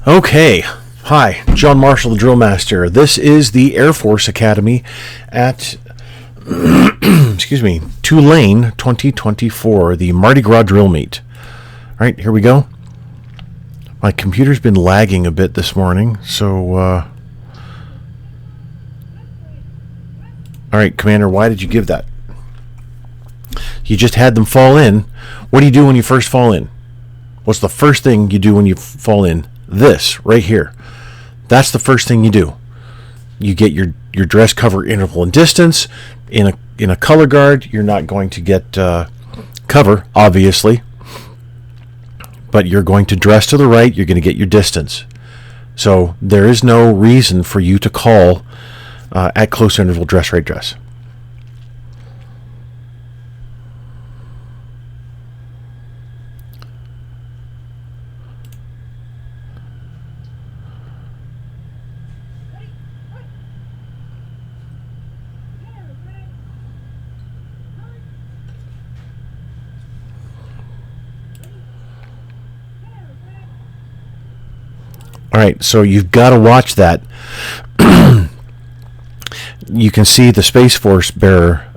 Okay. Hi, John Marshall, the DrillMaster. This is the Air Force Academy at, excuse me, Tulane 2024, the Mardi Gras drill meet. All right, here we go. My computer's been lagging a bit this morning, so, all right, Commander, why did you give that? You just had them fall in. What do you do when you first fall in? What's the first thing you do when you fall in? This, right here. That's the first thing you do. You get your dress cover interval and distance. In a color guard, you're not going to get cover, obviously. But you're going to dress to the right, you're going to get your distance. So there is no reason for you to call at close interval dress right dress. All right, so you've got to watch that. You can see the Space Force bearer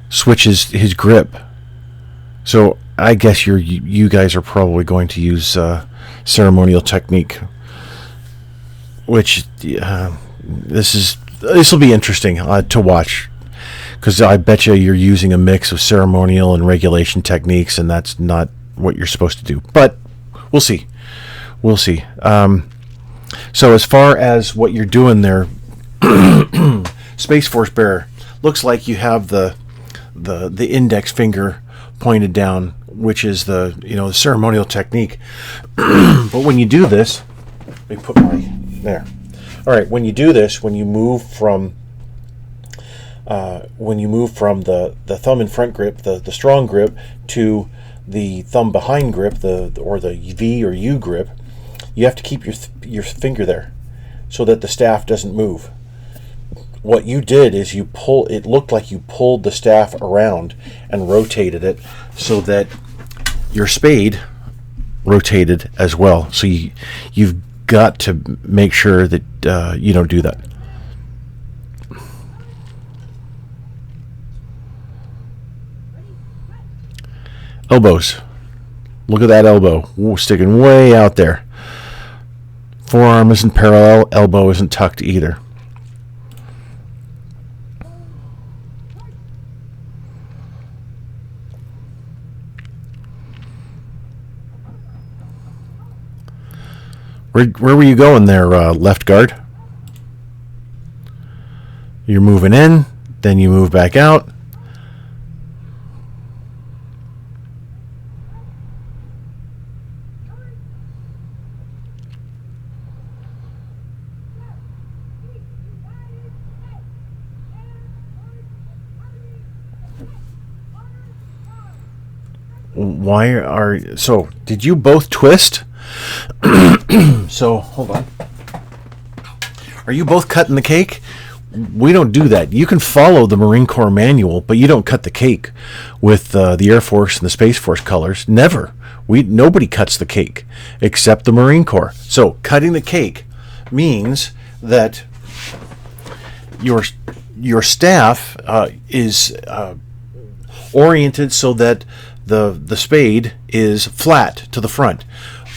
switches his grip. So I guess you guys are probably going to use ceremonial technique, which this will be interesting to watch, because I bet you're using a mix of ceremonial and regulation techniques, and that's not what you're supposed to do. But we'll see. We'll see. So as far as what you're doing there, Space Force bearer, looks like you have the index finger pointed down, which is the ceremonial technique. But when you do this, let me put my there. All right, when you do this, when you move from the thumb in front grip, the strong grip, to the thumb behind grip, or the V or U grip, you have to keep your finger there so that the staff doesn't move. What you did is it looked like you pulled the staff around and rotated it so that your spade rotated as well. So you've got to make sure that you don't do that. Elbows. Look at that elbow. Ooh, sticking way out there. Forearm isn't parallel, elbow isn't tucked either. Where were you going there, left guard? You're moving in, then you move back out. So did you both twist? So hold on. Are you both cutting the cake? We don't do that. You can follow the Marine Corps manual, but you don't cut the cake with the Air Force and the Space Force colors. Never. Nobody cuts the cake except the Marine Corps. So cutting the cake means that your staff is oriented so that the spade is flat to the front.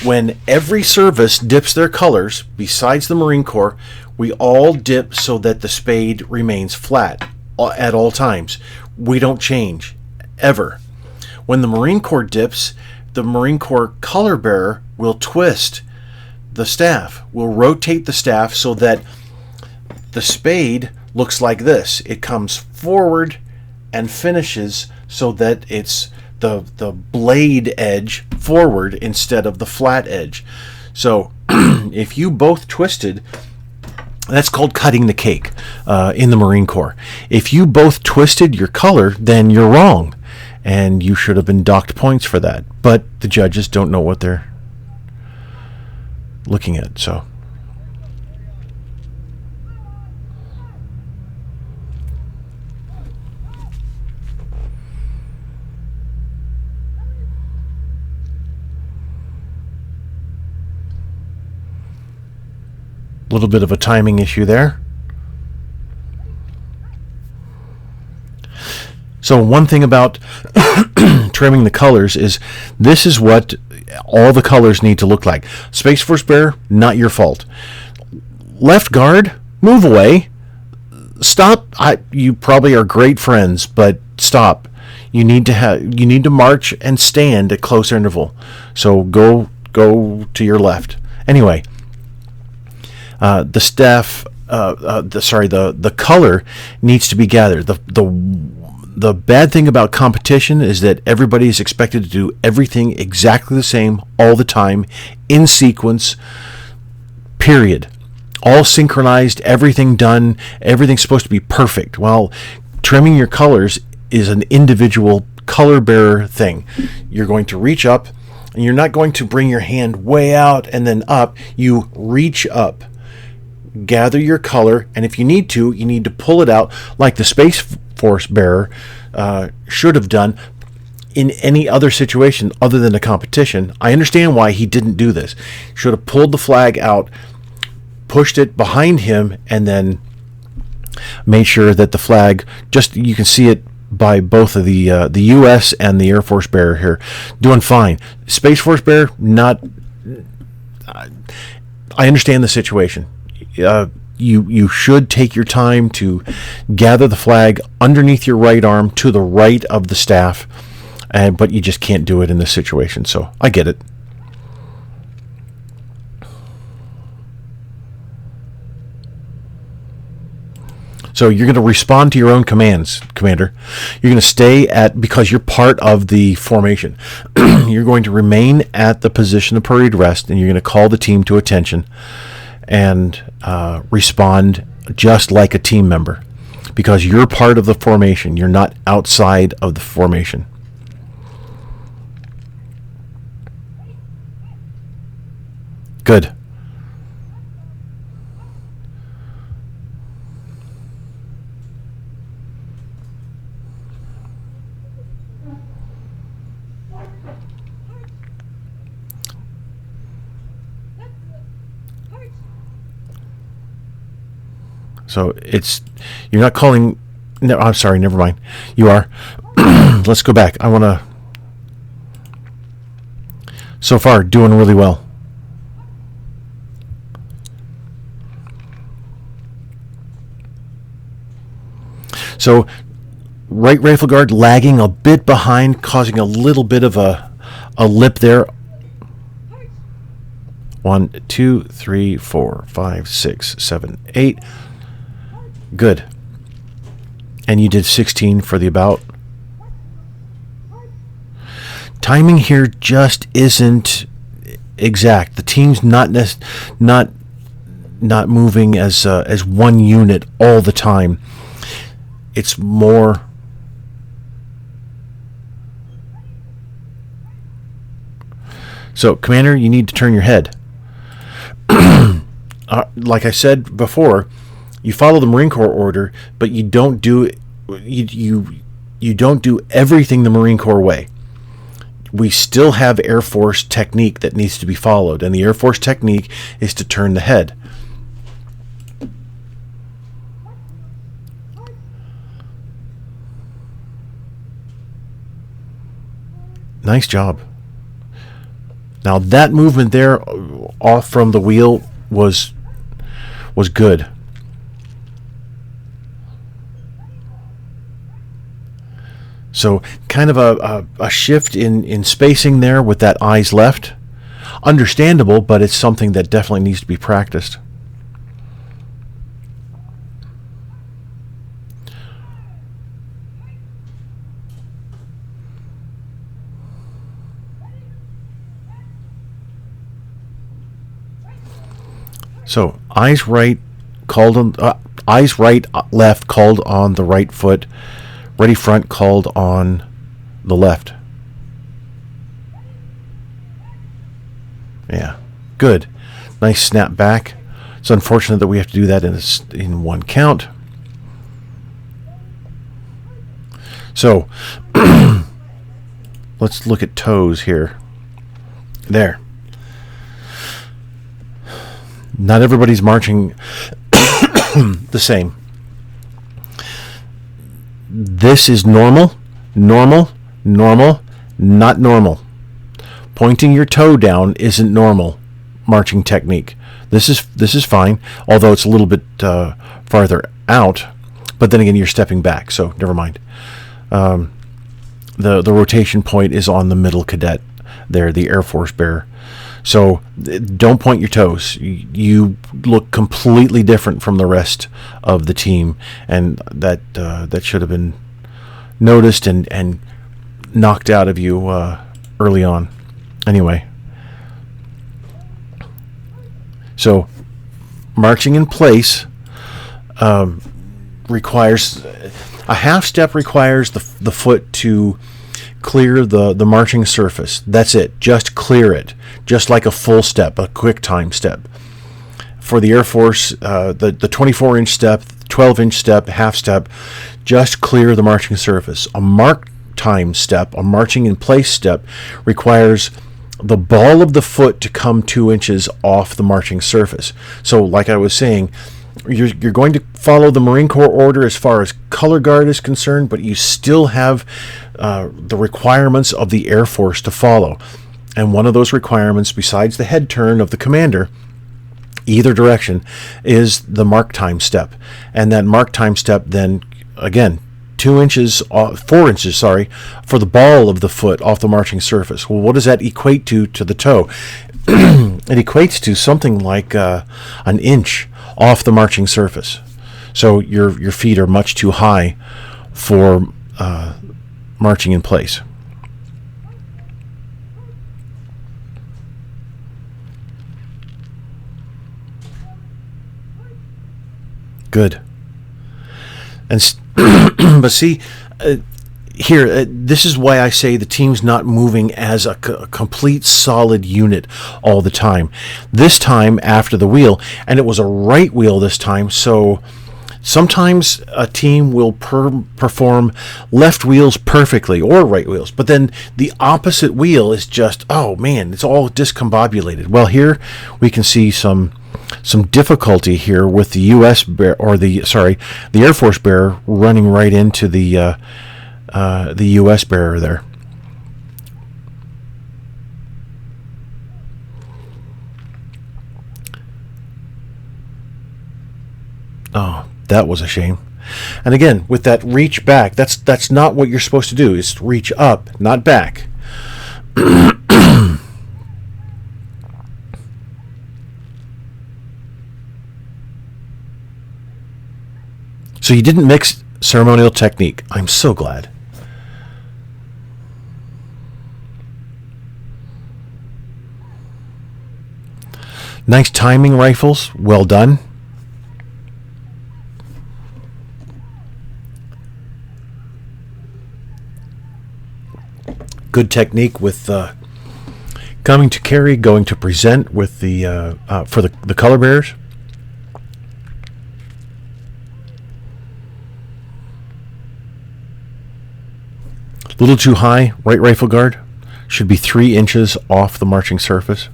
When every service dips their colors, besides the Marine Corps, we all dip so that the spade remains flat at all times. We don't change, ever. When the Marine Corps dips, the Marine Corps color bearer will twist the staff, will rotate the staff so that the spade looks like this. It comes forward and finishes so that it's the blade edge forward instead of the flat edge. So if you both twisted, that's called cutting the cake in the Marine Corps. If you both twisted your color, then you're wrong, and you should have been docked points for that. But the judges don't know what they're looking at, so. little bit of a timing issue there. So one thing about trimming the colors is this is what all the colors need to look like. Space Force Bearer, not your fault. Left guard, move away. Stop. You probably are great friends, but stop. You need to march and stand at close interval. So go to your left. Anyway, the staff, the color needs to be gathered. The bad thing about competition is that everybody is expected to do everything exactly the same all the time, in sequence, period. All synchronized, everything done, everything's supposed to be perfect. Well, trimming your colors is an individual color bearer thing. You're going to reach up, and you're not going to bring your hand way out and then up. You reach up, gather your color, and if you need to pull it out like the Space Force Bearer should have done in any other situation other than a competition. I understand why he didn't do this. Should have pulled the flag out, pushed it behind him, and then made sure that the flag, just, you can see it by both of the U.S. and the Air Force Bearer here, doing fine. Space Force Bearer, not. I understand the situation. You should take your time to gather the flag underneath your right arm to the right of the staff, but you just can't do it in this situation. So I get it. So you're going to respond to your own commands, Commander. You're going to stay because you're part of the formation. You're going to remain at the position of parade rest, and you're going to call the team to attention and respond just like a team member, because you're part of the formation. You're not outside of the formation. Good. So you're not calling. No, I'm sorry. Never mind. You are. Let's go back. I want to. So far, doing really well. So, right rifle guard lagging a bit behind, causing a little bit of a lip there. 1, 2, 3, 4, 5, 6, 7, 8. Good. And you did 16 for the about. Timing here just isn't exact. The team's not moving as one unit all the time. It's more. So, Commander, you need to turn your head. Like I said before, you follow the Marine Corps order, but you don't do you don't do everything the Marine Corps way. We still have Air Force technique that needs to be followed, and the Air Force technique is to turn the head. Nice job. Now that movement there off from the wheel was good. So kind of a shift in spacing there with that eyes left. Understandable, but it's something that definitely needs to be practiced. So eyes right called on eyes right left called on the right foot. Ready front called on the left. Yeah, good. Nice snap back. It's unfortunate that we have to do that in one count. So let's look at toes here. There. Not everybody's marching the same. This is normal, normal, normal, not normal. Pointing your toe down isn't normal marching technique. This is fine, although it's a little bit farther out. But then again, you're stepping back, so never mind. The rotation point is on the middle cadet there, the Air Force bearer. So don't point your toes. You look completely different from the rest of the team, and that should have been noticed and knocked out of you early on. Anyway, so marching in place requires a half step. Requires the foot to clear the marching surface. That's it. Just clear it. Just like a full step, a quick time step. For the Air Force, the 24-inch step, 12-inch step, half step, just clear the marching surface. A mark time step, a marching in place step, requires the ball of the foot to come 2 inches off the marching surface. So, like I was saying, you're going to follow the Marine Corps order as far as color guard is concerned, but you still have the requirements of the Air Force to follow. And one of those requirements, besides the head turn of the commander, either direction, is the mark time step. And that mark time step then, again, 4 inches, for the ball of the foot off the marching surface. Well, what does that equate to the toe? It equates to something like an inch off the marching surface. So your feet are much too high for marching in place. Good. And but see, here, this is why I say the team's not moving as a complete solid unit all the time. This time after the wheel, and it was a right wheel this time, so sometimes a team will perform left wheels perfectly, or right wheels, but then the opposite wheel is just, oh man, it's all discombobulated. Well, here we can see some difficulty here with the U.S. bear, or the Air Force bearer running right into the U.S. bearer there. Oh, that was a shame. And again, with that reach back, that's not what you're supposed to do. It's reach up, not back. So you didn't mix ceremonial technique. I'm so glad. Nice timing, rifles. Well done. Good technique with coming to carry, going to present with the for the color bearers. A little too high, right rifle guard. Should be 3 inches off the marching surface.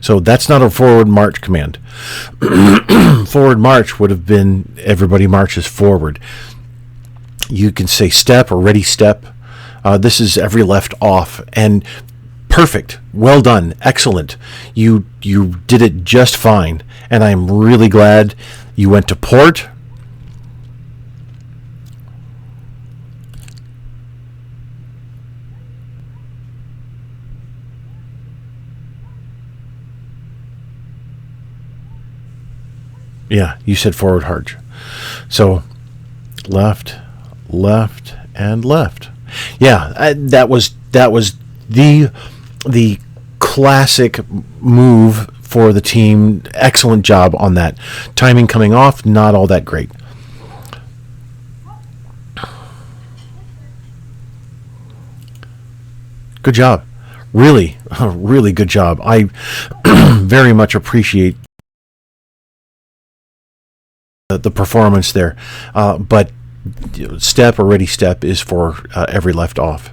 So that's not a forward march command. Forward march would have been everybody marches forward. You can say step or ready step. This is every left off, and perfect. Well done. Excellent. You did it just fine, and I'm really glad you went to port. Yeah, you said forward march. So left, left, and left. Yeah, that was the classic move for the team. Excellent job on that. Timing coming off, not all that great. Good job. Really, really good job. I very much appreciate the performance there. But step or ready step is for every left off.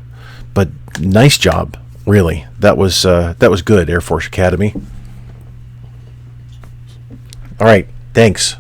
But nice job, really. That was good, Air Force Academy. All right, thanks.